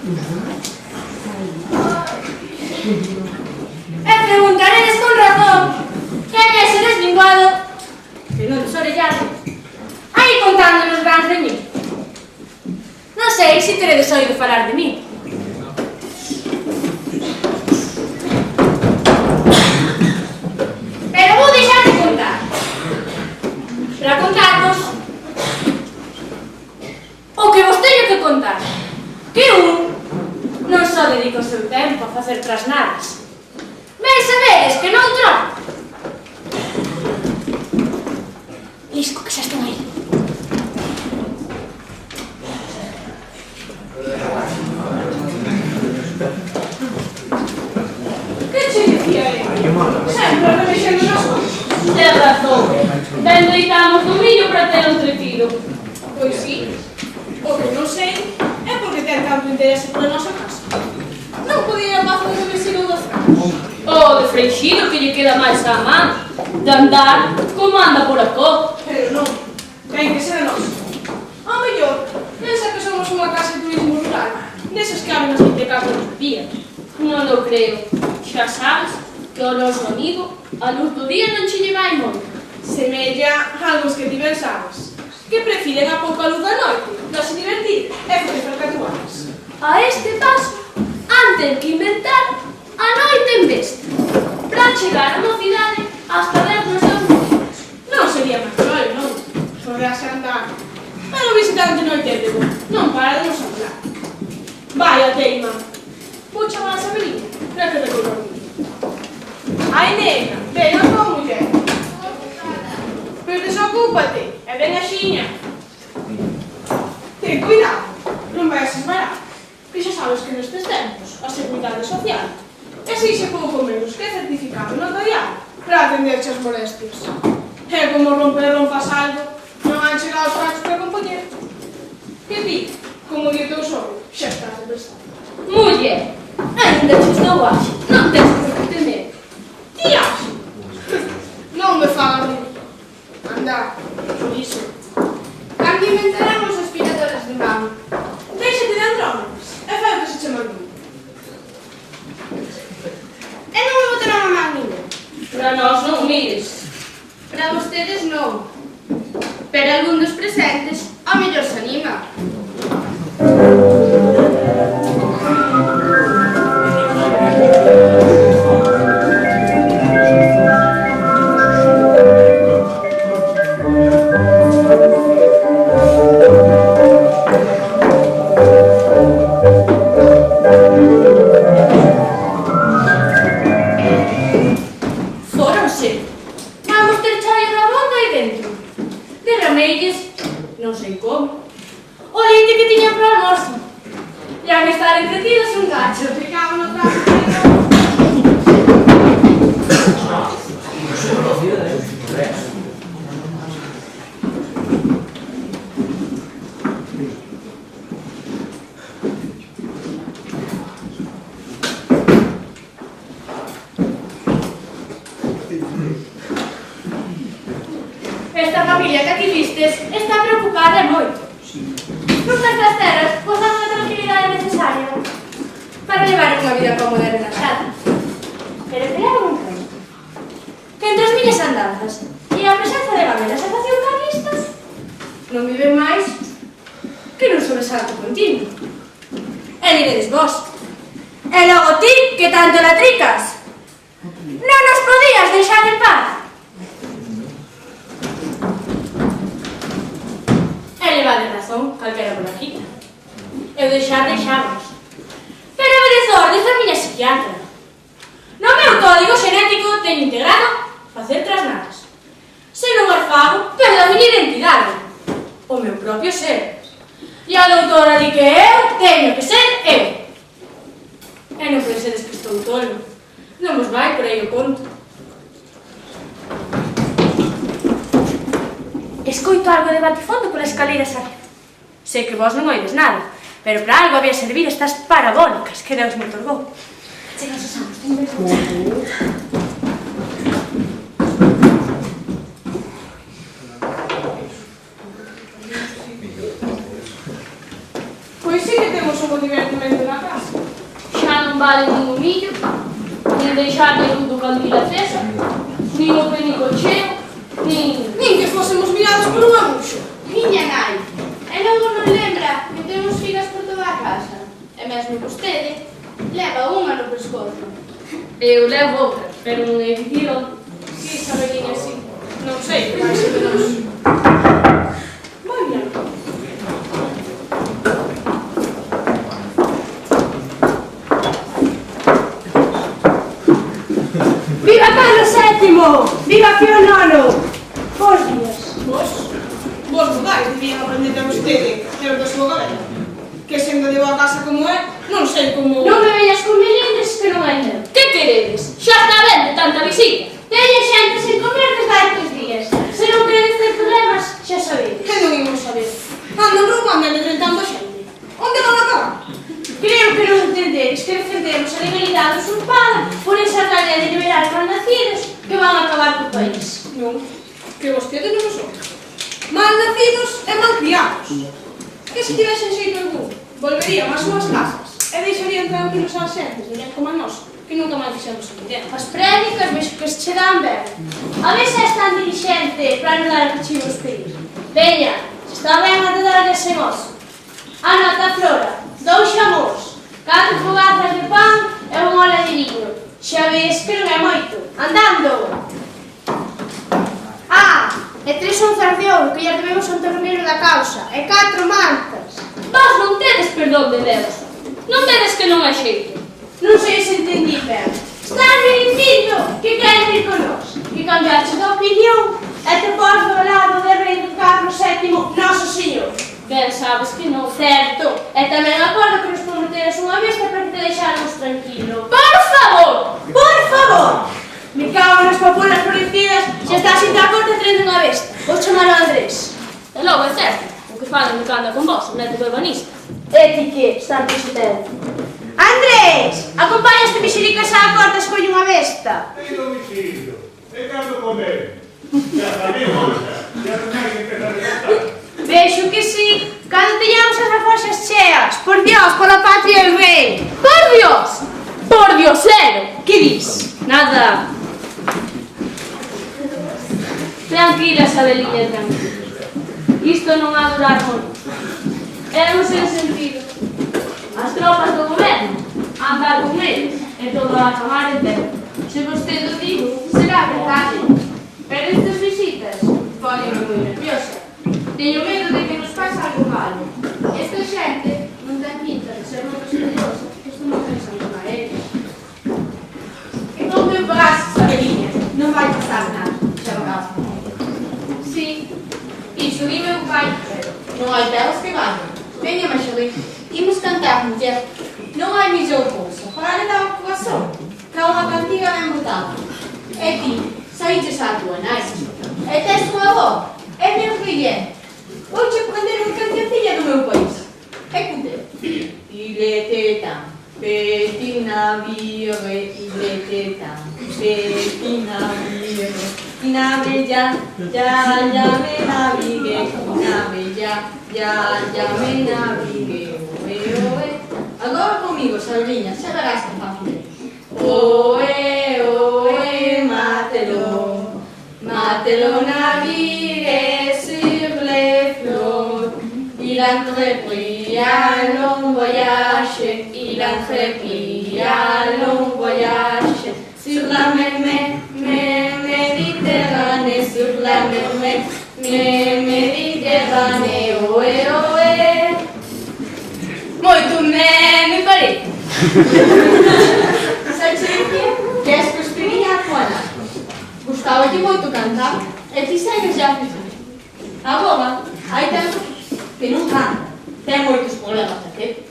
E preguntaredes con razón quen é ese deslinguado que non desorellado aí contándonos grandes de mí. Non sei se teredes oído falar de mí. Pero vou deixar de contar para contarvos o que vos teño que contar, que un non só dedica o seu tempo a facer trasnadas, ben sabedes que noutro Lisco, que xa están aí. Que che dicía ele? Sempre remexendo nas cousas. Ten razón. Ben deitamos do millo para ter entretido. Pois sí, o que non sei é porque ten tanto interese pola nosa casa. Non podía facer o vecino do Franco. O de Freixido que lle queda máis á man. De andar como anda por acó. Pero non, ten que ser noso. Ao mellor, pensa que somos unha casa de turismo rural, desas que abren as 24 horas do día. Non o creo. Xa sabes que o noso amigo a luz do día non che lle vai moito. Semella algos que ti pensabas, que prefiren a pouca luz da noite, non se divertir e facer falcatruadas. A este paso, han ter que inventar a noite en besta para chegar a mocidade hasta ver nos seus motivos. Non sería máis cruel, non? Podrase andar. Pero o visitante noitético non para de nos hablar. Vai a teima. Vou chamar a Sabelina, para que te dormir. Ai, nena, ven a tua muller. Pero desocúpate, e ven a xiña. Ten cuidado, non vais esmarar, que xa sabes que nestes tempos a Seguridade Social exixe pouco menos que certificado notarial para atenderche as molestias. E como romper rompas algo, non han chegado os trachos para compoñer. Que ti, como di o teu sogro, xa estás de prestar. Muller, ainda che estou axe, non tens por que temer. Ti axe? Non me fagas rir. Anda, por iso. Cando inventarán os aspiradores de mano, déixate de andrómenos e fai o que se che mandou. E non me botarán a man ninguén. Para nós non mires. Para vostedes non. Pero algún dos presentes ao mellor se anima. Fóronse. Vamos ter chaio na boca aí dentro. Derrameilles, non sei como, o leite que tiñan para o almoço. E han estar entretidos un gacho. Me cago no trazo. Esta familia que aquí vistes está preocupada e moito. Non nestas terras gozan da tranquilidade necesaria para levar unha vida cómoda e relaxada. Pero crearon un canto. Que entre as miñas andanzas e a presenza de gamelas e facción carlistas non viven máis que nun sobresalto continuo. E diredes vos, e logo ti que tanto latricas, non nos podías deixar en paz. E levade razón, calquera por aquí. Eu deixamos. Pero obedezo ordes da miña psiquiatra. No meu código xenético teño integrado facer trasnadas. Se non as fago, perdo a miña identidade. O meu propio ser. E a doutora di que eu teño que ser eu. E non pensedes que estou tolo. Non vos vai por aí o conto. Escoito algo de batifondo pola escaleira arriba. Sei que vos non oides nada, pero para algo había servir estas parabólicas que Deus me otorgou. Chegas os amos, ten vergonha. Pois sí que temos un bo divertimento na non vale nin o millo, nin deixar de luz do candil acesa, nin o penico cheo, nin... Nin que fósemos mirados por un abuxo. Miña nai, e logo non lembra que temos figas por toda a casa. E mesmo vostede leva unha no pescozo. Eu levo outra, pero non é dicilo. Si, Sabeliña, si. Non sei, máis ou menos. Vaya. Viva Carlos VII! Viva Pío IX! Bos días. Vos mudais, debían aprender a vostede, pero da súa cabeza. Que sendo de boa casa como é, non sei como... Non me veñas con melindres que non hai meu. Que queredes? Xa está ben de tanta visita. Teña xente sen comer desde hai 2 días. Se non queredes ter problemas, xa sabedes. Que non imos saber. Andan roubando e amedrentando a xente. Onde van a acabar? Creo que non entendedes que defendemos a legalidade usurpada por esa tarea de liberar malnacidos que van a acabar co país. Non, que vostede non o son. Mal nacidos e mal criados. Que se tivesen xeito algún, volverían ás súas casas e deixarían tranquilos ás xentes, dirían como a nós, que nunca máis fixemos a ninguén. As prédicas ves que se che dan ben. A ver se és tan dirixente para non dar o que che imos pedir. Veña, se está ben a de dar ese mozo. Anota, Flora, 2 xamós, 4 fogazas de pan e un ole de viño. Xa ves que non é moito. Andando! E 3 onzas de ouro que lle debemos ao terroneiro da causa. E 4 mantas. Vos non tedes perdón de Deus. Non vedes que non é xeito. Non sei se entendí ben. Estás me dicindo que queres ir con nós, que cambiaste de opinión e te pôs do lado de rei do Carlos VII, noso señor. Ben, sabes que non. Certo. E tamén acordo que nos prometeras unha besta para que te deixáramos tranquilo. Por favor! Por favor! Me cago nas papulas florecidas, se estás sin dar corte trendo unha besta. Vou chamar ao Andrés. E logo é certo, o que falan me canda con vos, un médico urbanista. E ti que, santo xetero. Andrés! Acompañaste Mixericas á corte e escolle unha besta. Tem domicilio, e cando comer. Ya sabemos, ya non hai que empezar a gastar. Vexo que sí, cando teñamos as alforxas cheas. Por Dios, pola patria e rei. Por Dios! Por Diosero! Que dis? Nada. Tranquila, Sabeliña, tranquila. Isto non ha durar moito. É un sen sentido. As tropas do goberno, andar con eles, e todo a acabar entero. Se vostede o digo, será verdade. Pero estas visitas ponen moi nerviosa. Teño medo de que nos pase algo malo. Esta xente non ten pinta de ser moi misteriosa. Isto non pensa nunca a eles. E non te pagas, Sabeliña. Non vai pasar nada. Xa verás. Sí, iso dime o pai. Non hai delas que van. Veña, Maxalín, imos cantar, muller. Non hai millón cousa. Para le dar o corazón. Que unha cantiga ben botada. E ti, saíches á tua nai. E tes unha avó. É ben brillante. Vouche aprender unha cancioncilla do meu país. Escute. Ileteta, petina virre, ileteta, petina virre. Ina bella, ya me navigue. Ina bella, ya me navigue. Oe, oe. Agora comigo, Sabeliña, xa verás que fácil. Oe, oe, mátelo. Mátelo navigue sur les flots. Il a entrepris un long voyage. Il a entrepris un long voyage. Sur la mer Méditerranée, sur la mer Méditerranée, oe, oe. Moito me parei. Sabes que és que esperia a tua nai. Gustaba-te moito cantar, e ti segues já a fazer. Agora, hai tempo que non canta. Ten moitos problemas a ter.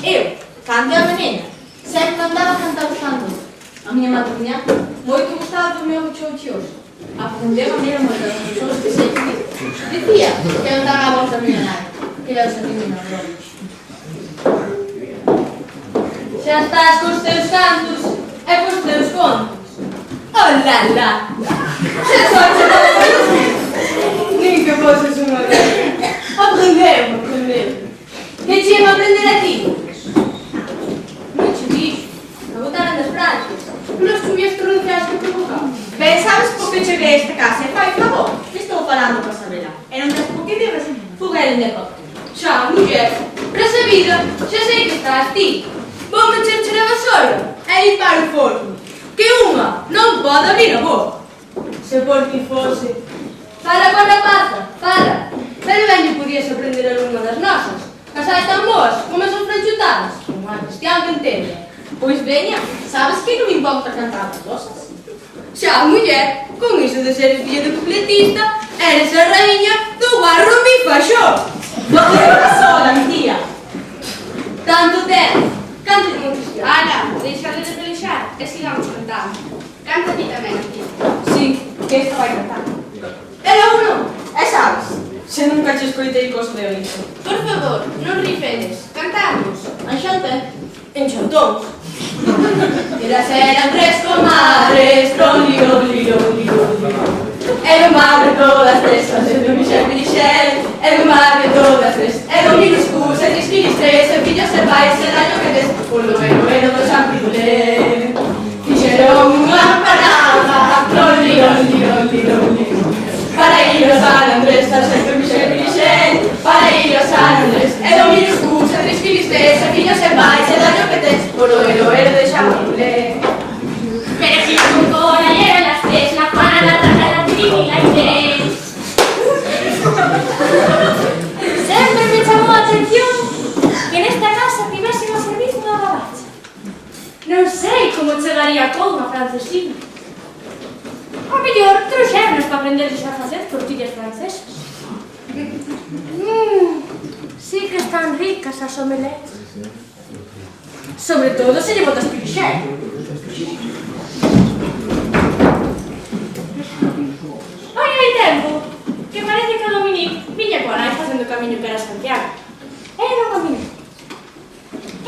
Eu, cante a menina, sempre andaba cantando cantando. A miña madrinha moito gustaba do meu chouchioso. Aprendeu a maneira moita das persoas que sei que dicía que eu daba a voz da miña nai, que era o sentido na gloria. Xa estás cos teus cantos e cos teus contos. Oh, la, la! Xa só te dou nin que foses unha vez. Aprendeu. Que te iba a aprender a ti? Non che dixo. que cheguei a esta casa e fai favor, estou falando para Sabela. E non tens por que debes fugar en helicóptero. Xa, muller, para esa vida, xa sei que estás ti. Vou meterche na vasora e limpar o forno, que unha non pode abrir a boca. Se por ti fose. Fala con a pata, fala. Pero ben lle podías aprender a unha das nosas. Casais tan boas como esas franchutadas, como a cristián que entende. Pois veña, sabes que non me importa cantar as losas? Xa, muller, con iso de ser filla de cucletista, eres a raíña do barro mi fachó. Non te vas sola, mi tía. Tanto tempo. Canta como cristián. Ana, deixa de pelexar e sigamos cantando. Canta ti tamén, aquí. Sí, que esta vai cantar. Era uno. E sabes, se nunca che escoitei coso de oído. Por favor, non rifedes. Cantamos. Anxante? Enxantóns. Eran tres comadres, troli, loli, loli, loli. Era un madre todas tres, e do Michel Michel. Era un madre todas tres, e do minuscus, e trisquilis tres, e fillos e pais, e daño que des, polo ero do San Pidulé. Fixeron unha parada, loli, loli, loli, loli. Para ir ao San Andrés, e do Michel Michel. Para ir ao San Andrés, e do minuscus, e trisquilis tres, e fillos e pais, e daño que des, polo ero de San Pidulé. Perejil con cola y eran las tres, la Juana, la Tata, la Trini y la Inés. Sempre me chamou a atención que nesta casa tivesen o servizo da gabacha. Non sei como chegaría con a francesina. O mellor trouxernos para aprenderles a facer tortillas francesas. Sí que están ricas as omelettes. Sobre todo se lle botas pirixé. Oi, hai tempo que parece que o Dominic viña coa nai facendo camiño cara a Santiago. Era unha mina.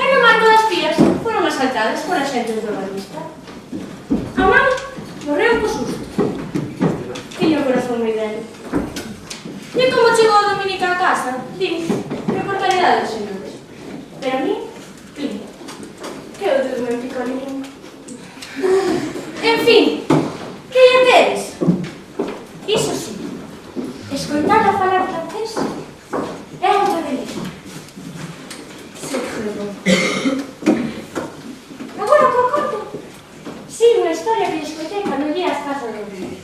E no marco das pías foron asaltadas por axentes do barista. A mãe morreu co susto. Tiña o corazón moi dele. E como chegou o Dominic á casa, din que por calidade dos señores. Pero a mí, clima. Que outro me picolín. En fin, que lle tedes? Iso sí, escoitala falar francés é outra delicia. Agora co conto? Si, unha historia que lle escoitei cando lle as casas do río.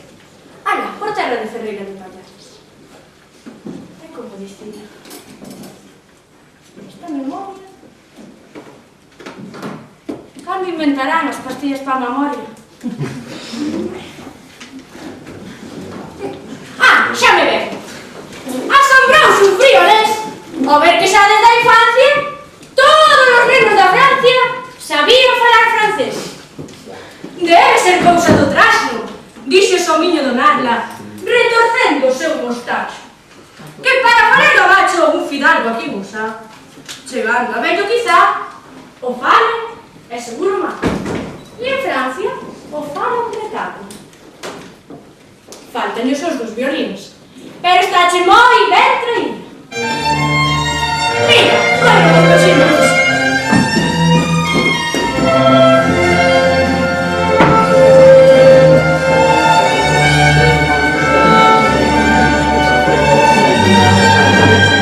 Ala, por terra de Ferreira de Pallares. É como distinta. Esta memoria. Cando inventarán as pastillas para a memoria? Ah, xa me ve. Asombrous un friolés ao ver que xa desde a infancia todos os nenos da Francia sabían falar francés. Debe ser cousa do trasno, dixo o somiño do Narla, retorcendo o seu mostacho. Que para falar do macho un fidalgo aquí musa, chegando a vello quizá, o fale é seguro má. E en Francia o fale un recado. Faltan os dos violines, pero estáche moi ben traído. Mira, bueno,